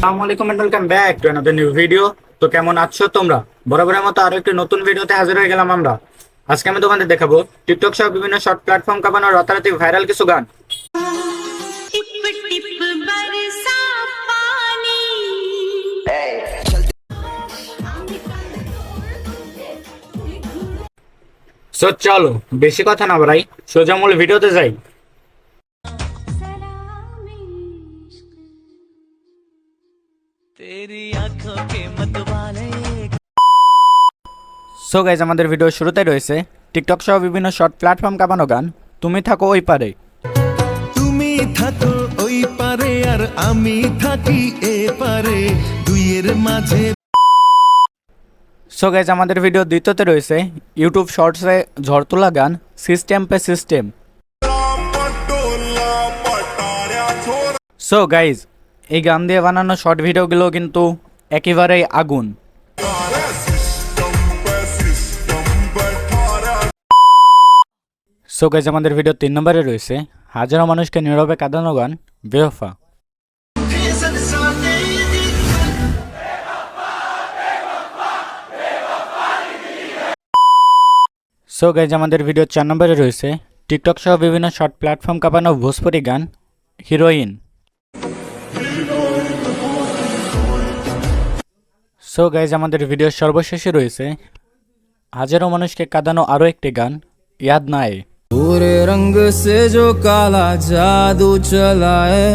আসসালামু আলাইকুম and welcome back to another new video. তো কেমন আছো তোমরা? বরাবরের মতো আরো একটি নতুন ভিডিওতে হাজির হয়ে গেলাম আমরা। আজকে আমি তোমাদের দেখাবো টিকটক সহ বিভিন্ন শর্ট প্ল্যাটফর্ম কাঁপানো রাতারাতি ভাইরাল কিছু গান। टिप टिप बरसा पानी। সো চলো বেশি কথা না বাড়াই, সোজা মূল ভিডিওতে যাই। तेरी आंखों के मतवाले সো গাইজ, আমাদের ভিডিও শুরুতে রয়েছে টিকটক সহ বিভিন্ন শর্ট প্ল্যাটফর্ম কাঁপানো গান তুমি থাকো ওই পারে। তুমি থাকো ওই পারে আর আমি থাকি এ পারে, দুইয়ের মাঝে। সো গাইজ, আমাদের ভিডিও দ্বিতীয়তে রয়েছে ইউটিউব শর্টসে ঝড় তোলা গান system pay system. So guys, এই গান দিয়ে বানানো শর্ট ভিডিওগুলো কিন্তু একেবারেই আগুন। সো গাইজ, আমাদের ভিডিও 3 নম্বরে রয়েছে হাজারো মানুষকে নীরবে কাঁদানো গান বেওফা। সো গাইজ, আমাদের ভিডিও 4 নম্বরে রয়েছে টিকটক সহ বিভিন্ন শর্ট প্ল্যাটফর্ম কাঁপানো ভোজপুরি গান হিরোইন। সো গাইজ, আমাদের ভিডিওর সর্বশেষে রয়েছে হাজারো মানুষকে কাঁদানো আরও একটি গান ইয়াদ না আয়ে। पूरे रंग से जो काला जादू चला है